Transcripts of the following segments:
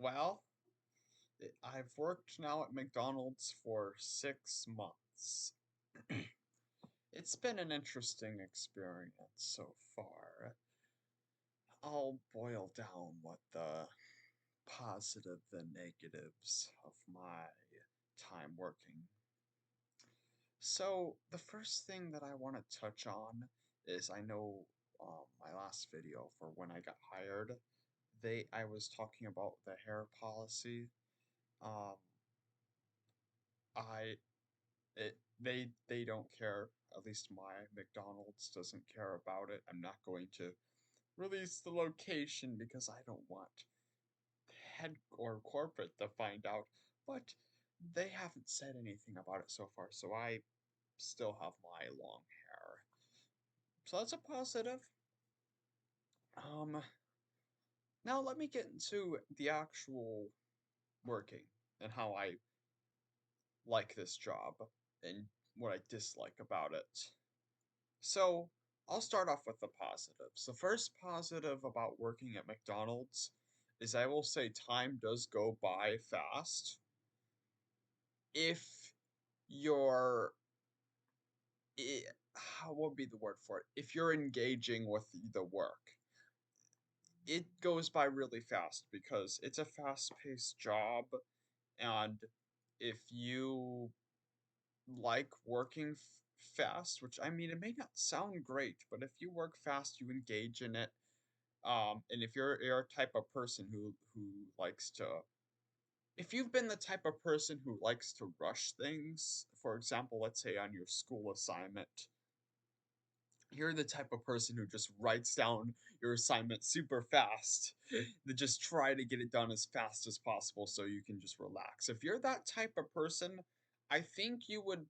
Well, I've worked now at McDonald's for 6 months. It's been an interesting experience so far. I'll boil down what the positive and negatives of my time working. So, the first thing that I want to touch on is I know my last video for when I got hired, I was talking about the hair policy. Um, I they don't care. At least my McDonald's doesn't care about it. I'm not going to release the location because I don't want head or corporate to find out, but they haven't said anything about it so far, so I still have my long hair. So that's a positive. Um, Now let me get into the actual working and how I like this job and what I dislike about it. So, I'll start off with the positives. The first positive about working at McDonald's is I will say time does go by fast if you're how would be the word for it? If you're engaging with the work, it goes by really fast because it's a fast-paced job, and if you like working fast, which I mean, it may not sound great, but if you work fast, you engage in it. And if you're a type of person who likes to, if you've been the type of person who likes to rush things, for example, let's say on your school assignment, you're the type of person who just writes down your assignment super fast, to just try to get it done as fast as possible so you can just relax. If you're that type of person, I think you would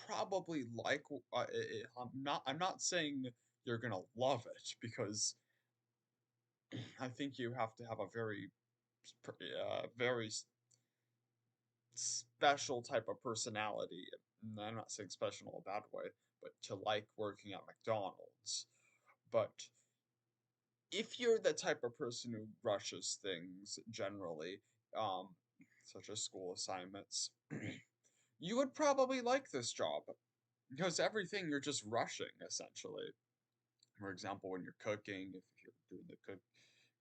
probably like. I'm not saying you're gonna love it because I think you have to have a very special type of personality. And I'm not saying special in a bad way, but to like working at McDonald's. But if you're the type of person who rushes things generally, um, such as school assignments, you would probably like this job because everything you're just rushing essentially. For example, when you're cooking, if you're doing the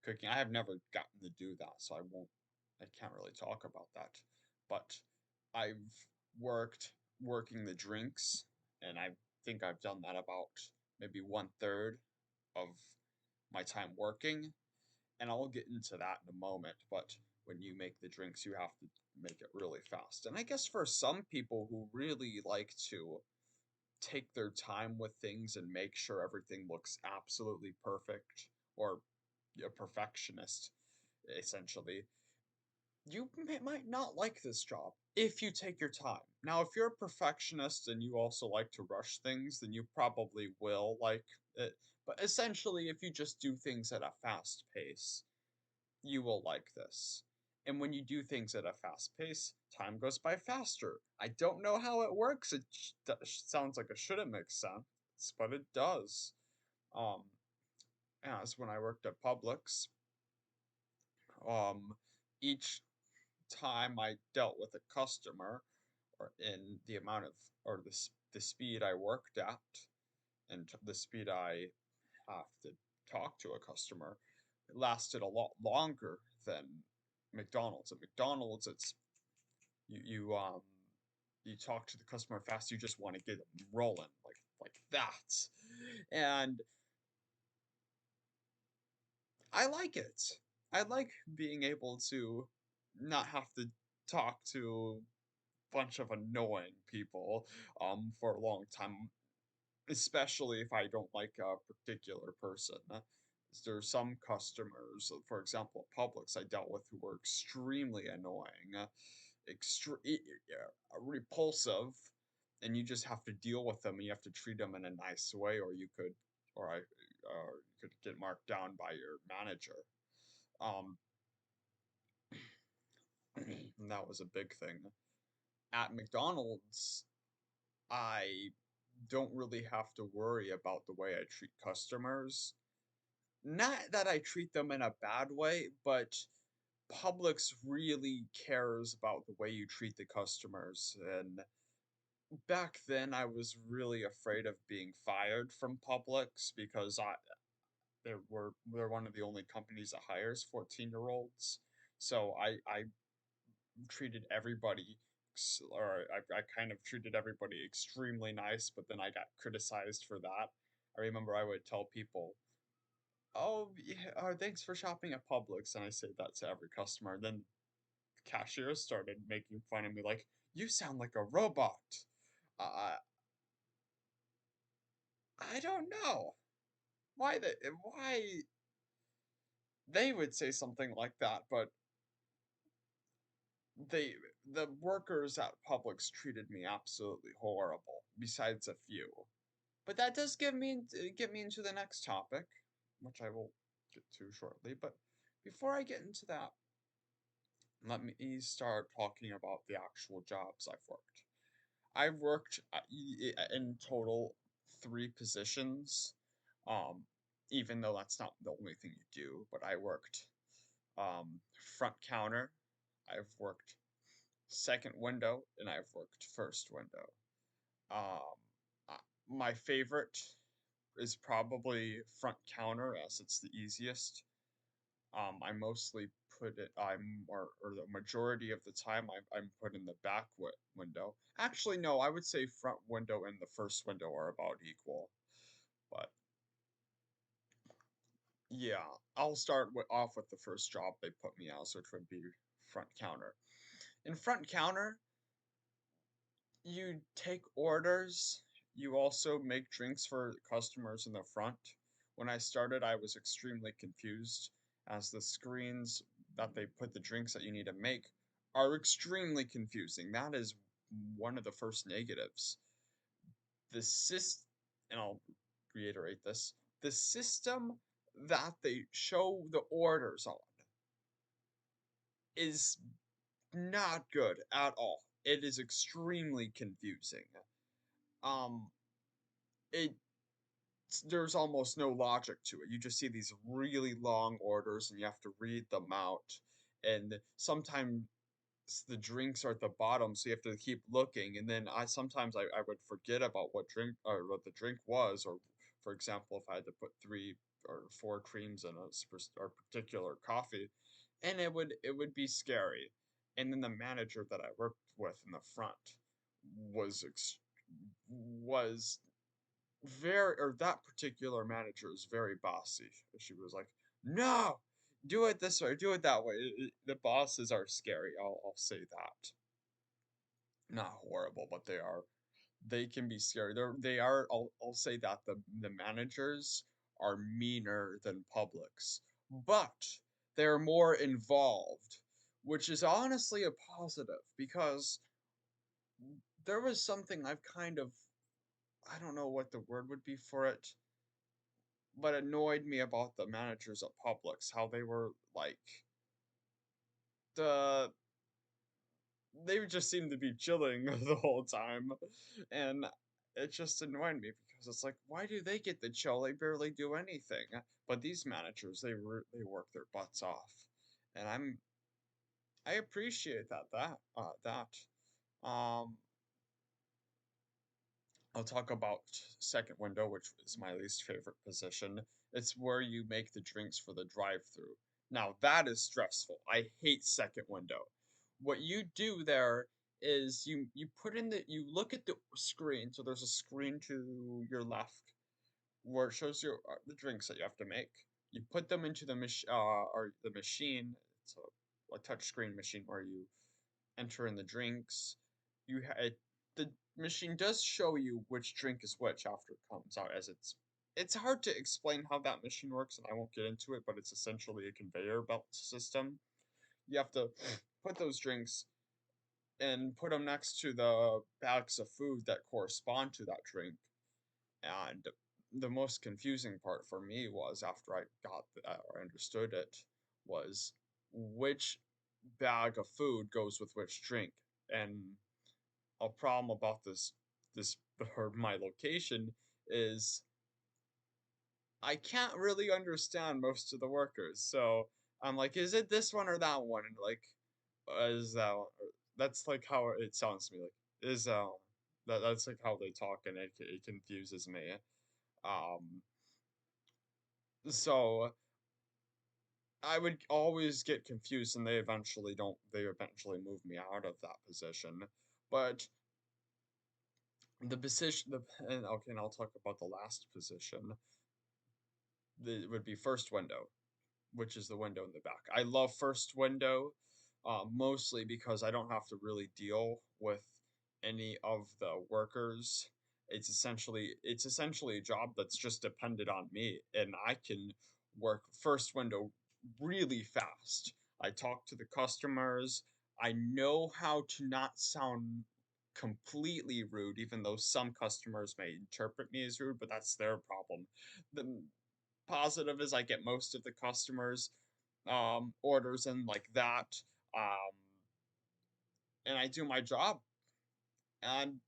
cooking, I have never gotten to do that, so I can't really talk about that. But I've working the drinks, and I think I've done that about maybe 1/3 of my time working, and I'll get into that in a moment. But when you make the drinks, you have to make it really fast. And I guess for some people who really like to take their time with things and make sure everything looks absolutely perfect, or a perfectionist, essentially, might not like this job if you take your time. Now, if you're a perfectionist and you also like to rush things, then you probably will like it. But essentially, if you just do things at a fast pace, you will like this. And when you do things at a fast pace, time goes by faster. I don't know how it works. It sounds like it shouldn't make sense, but it does. Um, as when I worked at Publix, um, each time I dealt with a customer, or in the amount of, or the speed I worked at, and the speed I have to talk to a customer, it lasted a lot longer than McDonald's. At McDonald's, it's you you talk to the customer fast. You just want to get them rolling like that, and I like it. I like being able to not have to talk to a bunch of annoying people for a long time, especially if I don't like a particular person. There are some customers, for example, at Publix I dealt with who were extremely annoying, repulsive, and you just have to deal with them. You have to treat them in a nice way, or you could get marked down by your manager. Um, and that was a big thing. At McDonald's, I don't really have to worry about the way I treat customers. Not that I treat them in a bad way, but Publix really cares about the way you treat the customers, and back then I was really afraid of being fired from Publix because they're one of the only companies that hires 14-year-olds. So I treated everybody or I kind of treated everybody extremely nice, but then I got criticized for that. I remember I would tell people, "Oh, yeah, thanks for shopping at Publix," and I say that to every customer. And then cashiers started making fun of me, like, "You sound like a robot." Uh, I don't know why they would say something like that, but they the workers at Publix treated me absolutely horrible, besides a few. But that does get me into the next topic, which I will get to shortly. But before I get into that, let me start talking about the actual jobs I've worked. I've worked in total 3 positions, um, even though that's not the only thing you do. But I worked front counter, I've worked second window, and I've worked first window. Um, my favorite is probably front counter as it's the easiest. I mostly put it or the majority of the time I'm put in the back window. Actually, no, I would say front window and the first window are about equal. But yeah, I'll start off with the first job they put me as, which would be front counter. In front counter, you take orders. You also make drinks for customers in the front. When I started, I was extremely confused as the screens that they put the drinks that you need to make are extremely confusing. That is one of the first negatives. The and I'll reiterate this, the system that they show the orders on is not good at all. It is extremely confusing. Um, it there's almost no logic to it. You just see these really long orders and you have to read them out. And sometimes the drinks are at the bottom, so you have to keep looking. And then I would forget about what drink or what the drink was, or for example, if I had to put 3 or 4 creams in or particular coffee, and it would be scary. And then the manager that I worked with in the front was very or that particular manager is very bossy. She was like, "No, do it this way, do it that way." The bosses are scary. I'll say that. Not horrible, but they can be scary. They are. I'll say that the managers are meaner than Publix, but they're more involved, which is honestly a positive because there was something I've kind of I don't know what the word would be for it but annoyed me about the managers at Publix, how they were like the they just seemed to be chilling the whole time, and it just annoyed me because it's like, why do they get the chill? They barely do anything. But these managers, they work their butts off, and I appreciate that. Um, I'll talk about second window, which is my least favorite position. It's where you make the drinks for the drive-through. Now that is stressful. I hate second window. What you do there is you put in you look at the screen. So there's a screen to your left where it shows you the drinks that you have to make. You put them into the machine. It's a touch screen machine where you enter in the drinks. The machine does show you which drink is which after it comes out, as it's hard to explain how that machine works, and I won't get into it, but it's essentially a conveyor belt system. You have to put those drinks and put them next to the bags of food that correspond to that drink. And the most confusing part for me was after I got that or understood it was which bag of food goes with which drink. And a problem about this or my location is I can't really understand most of the workers. So I'm like, "Is it this one or that one?" And like, "Is that one?" That's like how it sounds to me. Like, "Is that one?" That's like how they talk, and it confuses me. Um, so I would always get confused, and they eventually move me out of that position. But the position, and okay, and I'll talk about the last position. It would be first window, which is the window in the back. I love first window, mostly because I don't have to really deal with any of the workers. It's essentially a job that's just dependent on me, and I can work first window really fast. I talk to the customers. I know how to not sound completely rude, even though some customers may interpret me as rude, but that's their problem. The positive is I get most of the customers orders in like that. Um, and I do my job, and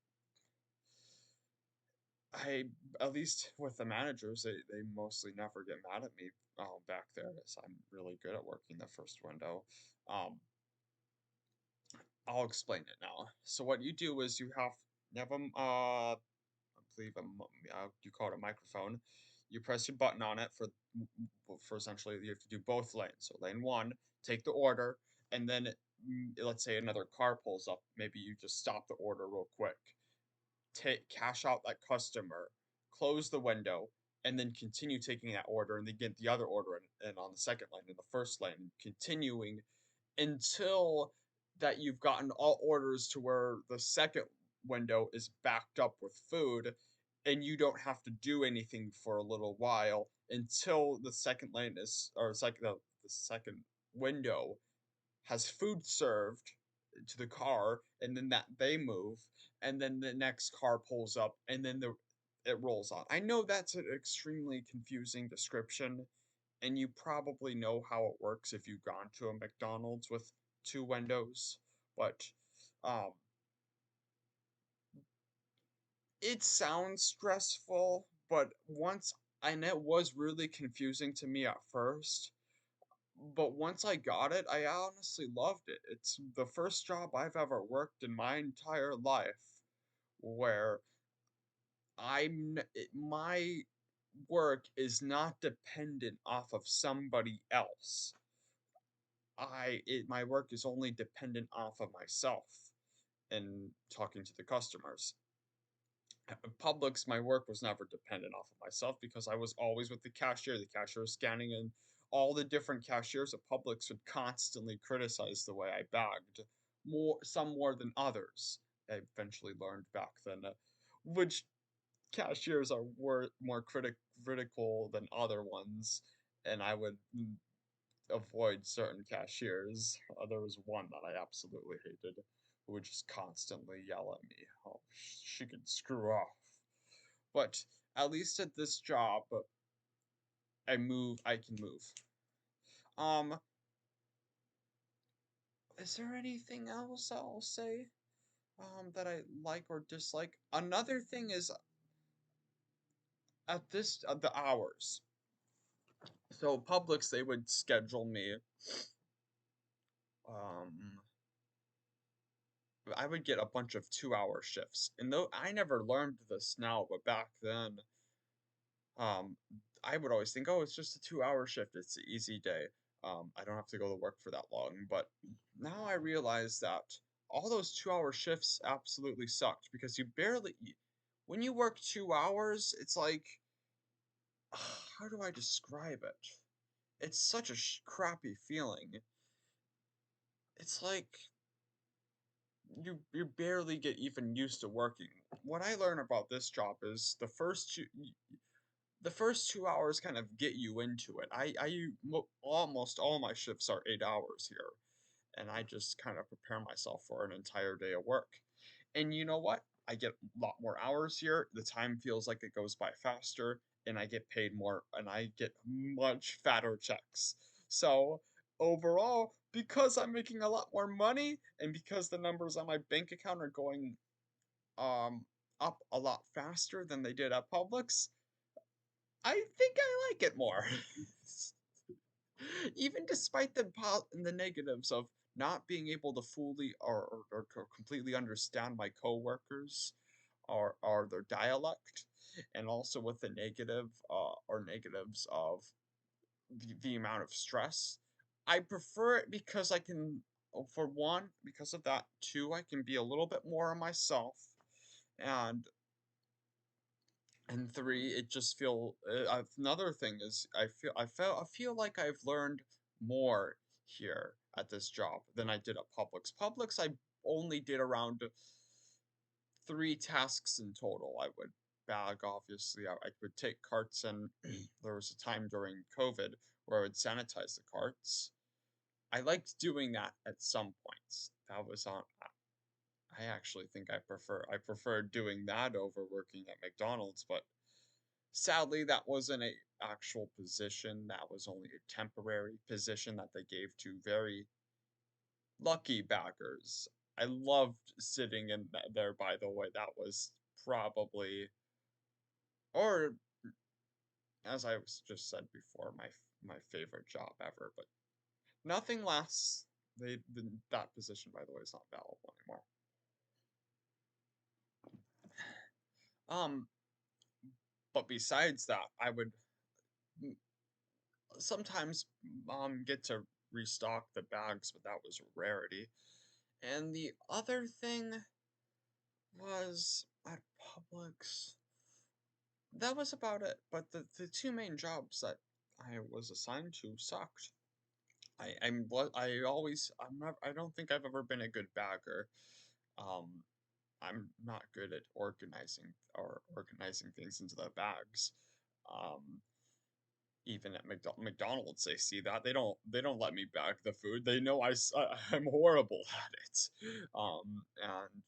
I, at least with the managers, they mostly never get mad at me back there, as I'm really good at working the first window. Um, I'll explain it now. So what you do is you have I believe you call it a microphone. You press your button on it for essentially you have to do both lanes. So lane one, take the order, and then let's say another car pulls up. Maybe you just stop the order real quick, take cash out that customer, close the window, and then continue taking that order, and then get the other order in on the second lane, in the first lane, continuing until that you've gotten all orders to where the second window is backed up with food, and you don't have to do anything for a little while until the second lane is or second the second window has food served to the car, and then that they move, and then the next car pulls up, and then it rolls on. I know that's an extremely confusing description, and you probably know how it works if you've gone to a McDonald's with two windows, but um, it sounds stressful, but and it was really confusing to me at first, but once I got it, I honestly loved it. It's the first job I've ever worked in my entire life where my work is not dependent off of somebody else. My work is only dependent off of myself and talking to the customers. At Publix, my work was never dependent off of myself because I was always with the cashier. The cashier was scanning, and all the different cashiers at Publix would constantly criticize the way I bagged, some more than others. I eventually learned back then which cashiers were more critical than other ones, and I would avoid certain cashiers. There was one that I absolutely hated who would just constantly yell at me. Oh, she could screw off. But at least at this job, I can move. Um, is there anything else I'll say that I like or dislike? Another thing is at this the hours. So Publix, they would schedule me. Um, I would get a bunch of 2-hour shifts, and though I never learned this now, but back then, um, I would always think, oh, it's just a 2-hour shift. It's an easy day. I don't have to go to work for that long. But now I realize that all those 2-hour shifts absolutely sucked because when you work 2 hours, it's like, how do I describe it? It's such a crappy feeling. It's like you barely get even used to working. What I learn about this job is the first 2 hours kind of get you into it. Almost all my shifts are 8 hours here, and I just kind of prepare myself for an entire day of work. And you know what? I get a lot more hours here. The time feels like it goes by faster, and I get paid more, and I get much fatter checks. So overall, because I'm making a lot more money, and because the numbers on my bank account are going um up a lot faster than they did at Publix, I think I like it more. Even despite the negatives of not being able to fully or completely understand my coworkers or their dialect, and also with the negative or negatives of the amount of stress. I prefer it because I can, for one, because of that. Two, I can be a little bit more of myself, and three, it just another thing is I feel like I've learned more here at this job than I did at Publix. Publix, I only did around 3 tasks in total. I would bag, obviously, I would take carts, and there was a time during COVID where I would sanitize the carts. I liked doing that at some points. That was on I actually think I prefer doing that over working at McDonald's, but sadly, that wasn't a actual position. That was only a temporary position that they gave to very lucky backers. I loved sitting in there, by the way. That was probably, or as I was just said before, my favorite job ever. But nothing less. That position, by the way, is not valuable anymore. Um, but besides that, I would sometimes get to restock the bags, but that was a rarity. And the other thing was at Publix. That was about it. But the two main jobs that I was assigned to sucked. I always I don't think I've ever been a good bagger. Um, I'm not good at organizing things into the bags. Um, Even at McDonald's, they see that they don't let me bag the food. They know I'm horrible at it. And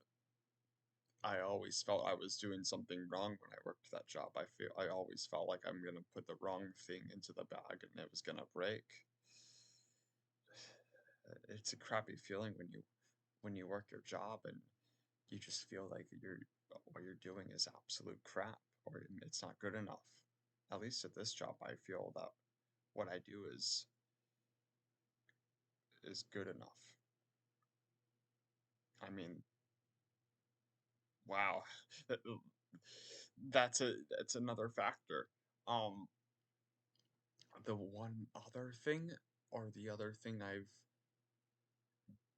I always felt I was doing something wrong when I worked that job. I always felt like I'm gonna put the wrong thing into the bag and it was gonna break. It's a crappy feeling when you work your job and you just feel like what you're doing is absolute crap or it's not good enough. At least at this job, I feel that what I do is good enough. I mean, wow, that's another factor. Um, the one other thing, or the other thing I've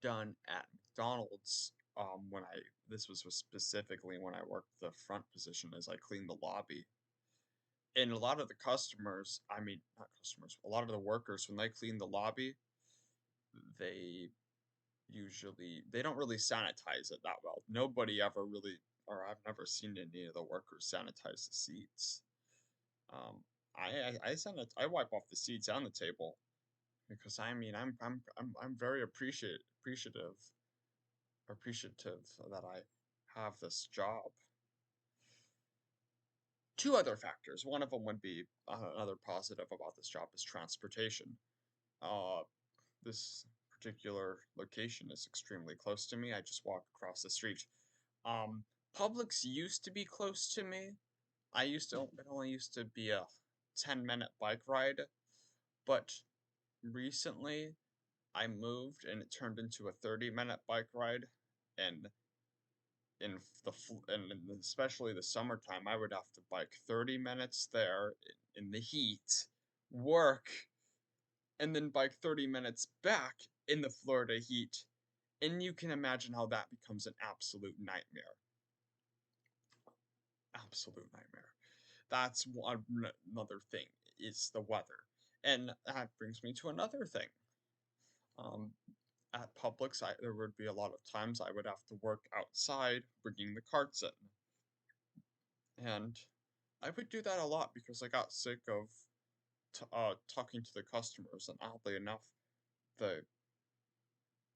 done at McDonald's, when I this was specifically when I worked the front position, is I cleaned the lobby. And a lot of the customers, I mean, not customers, a lot of the workers, when they clean the lobby, they they don't really sanitize it that well. Nobody ever really, or I've never seen any of the workers sanitize the seats. Um, I wipe off the seats and the table because I mean I'm very appreciative that I have this job. Two other factors. One of them would be another positive about this job is transportation. Uh, this particular location is extremely close to me. I just walk across the street. Um, Publix used to be close to me. It only used to be a 10-minute bike ride, but recently I moved and it turned into a 30-minute bike ride. And especially the summertime, I would have to bike 30 minutes there in the heat, work, and then bike 30 minutes back in the Florida heat. And you can imagine how that becomes an absolute nightmare. Absolute nightmare. That's another thing is the weather. And that brings me to another thing. Um, at Publix, there would be a lot of times I would have to work outside bringing the carts in. And I would do that a lot because I got sick of talking to the customers. And oddly enough, the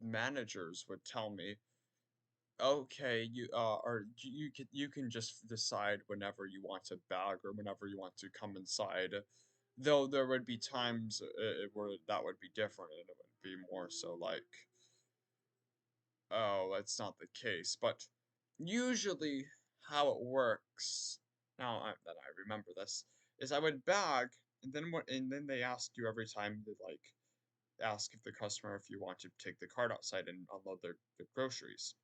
managers would tell me, okay, you can just decide whenever you want to bag or whenever you want to come inside. Though there would be times where that would be different and it would be more so like, oh, that's not the case. But usually how it works, that I remember this, is I would bag And then they ask you every time they like ask if the customer if you want to take the cart outside and unload their groceries.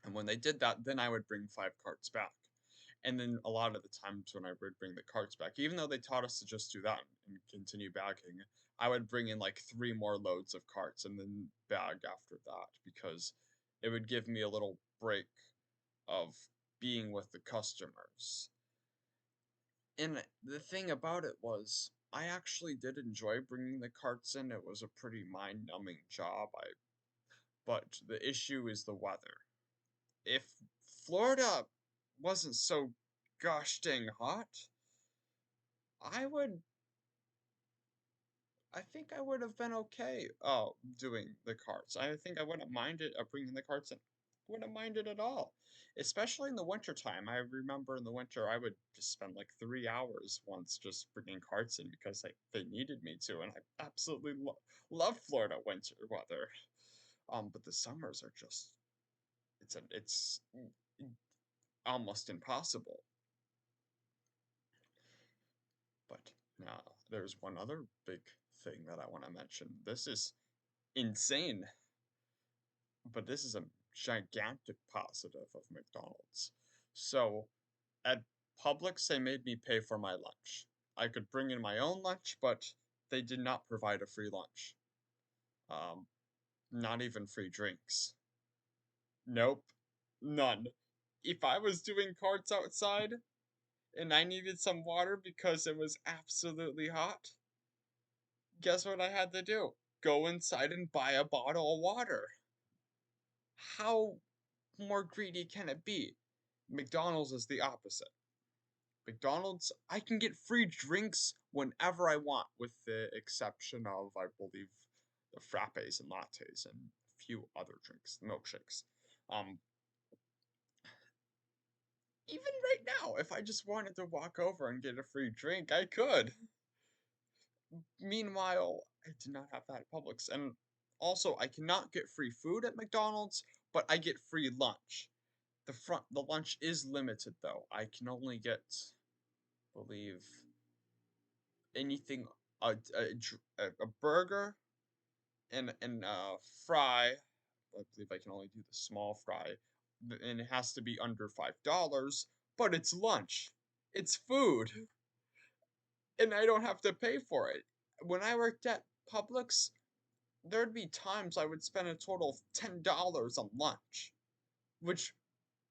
And when they did that, then I would bring 5 carts back. And then a lot of the times when I would bring the carts back, even though they taught us to just do that and continue bagging, I would bring in like 3 more loads of carts and then bag after that because it would give me a little break of being with the customers. And the thing about it was, I actually did enjoy bringing the carts in. It was a pretty mind-numbing job. But the issue is the weather. If Florida wasn't so gosh dang hot, I would I think I would have been okay doing the carts. I think I wouldn't mind it bringing the carts in. Wouldn't mind it at all. Especially in the winter time. I remember in the winter I would just spend like 3 hours once just bringing carts in because they needed me to, and I absolutely love Florida winter weather. But the summers are just it's almost impossible. But now there's one other big thing that I want to mention. This is insane, but this is a gigantic positive of McDonald's. So at Publix, they made me pay for my lunch. I could bring in my own lunch, but they did not provide a free lunch. Um, Not even free drinks. Nope, none. If I was doing carts outside and I needed some water because it was absolutely hot, guess what I had to do? Go inside and buy a bottle of water. How more greedy can it be? McDonald's is the opposite. McDonald's, I can get free drinks whenever I want, with the exception of, I believe, the frappes and lattes and a few other drinks, milkshakes. Um, Even right now, if I just wanted to walk over and get a free drink, I could. Meanwhile, I did not have that at Publix. And also, I cannot get free food at McDonald's, but I get free lunch. The lunch is limited though. I can only get, believe, anything a burger and a fry. I believe I can only do the small fry, and it has to be under $5. But it's lunch. It's food, and I don't have to pay for it. When I worked at Publix, there'd be times I would spend a total of $10 on lunch, which,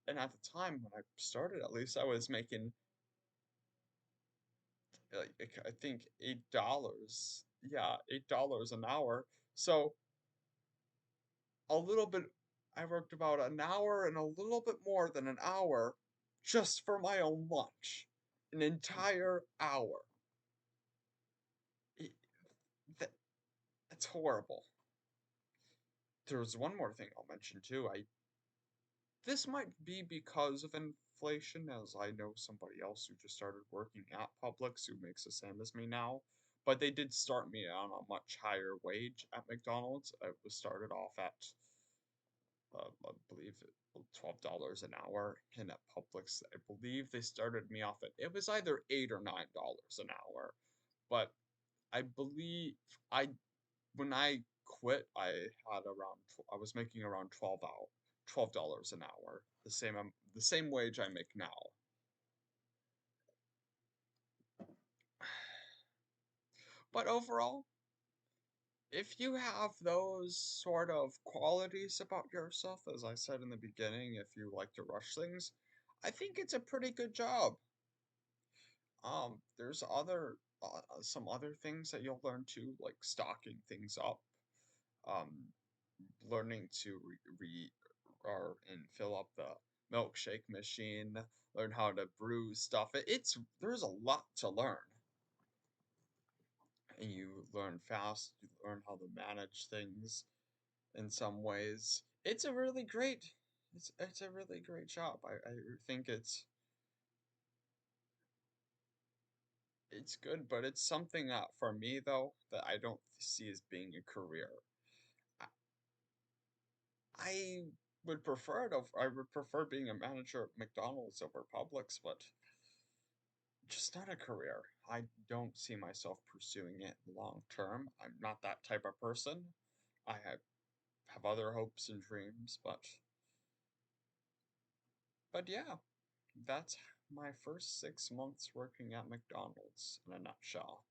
and at the time when I started, at least I was making like I think $8. Yeah, $8 an hour. So a little bit, I worked about an hour and a little bit more than an hour just for my own lunch. An entire hour. It, that, that's horrible. There's one more thing I'll mention too. This might be because of inflation, as I know somebody else who just started working at Publix who makes the same as me now. But they did start me on a much higher wage at McDonald's. I was started off at, I believe, $12 an hour, and at Publix, I believe they started me off at, it was either $8 or $9 an hour. But I believe I when I quit, I was making around $12 an hour, the same wage I make now. But overall, if you have those sort of qualities about yourself, as I said in the beginning, if you like to rush things, I think it's a pretty good job. There's some other things that you'll learn too, like stocking things up, um, learning to and fill up the milkshake machine, learn how to brew stuff. There's a lot to learn, and you learn fast. You learn how to manage things in some ways. It's a really great job. I think it's good, but it's something that for me though that I don't see as being a career. I, I I would prefer being a manager at McDonald's over Publix, but just not a career. I don't see myself pursuing it long term. I'm not that type of person. I have other hopes and dreams, but yeah, that's my first 6 months working at McDonald's in a nutshell.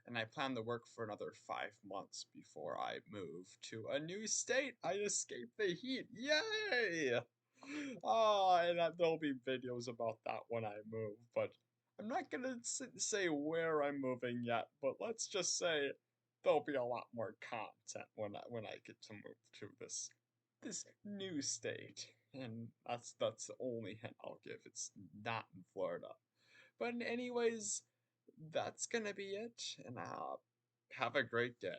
And I plan to work for another 5 months before I move to a new state. I escaped the heat. Yay! Oh, and there'll be videos about that when I move, but I'm not gonna say where I'm moving yet, but let's just say there'll be a lot more content when I get to move to this new state. And that's the only hint I'll give. It's not in Florida. But anyways, that's gonna be it, and have a great day.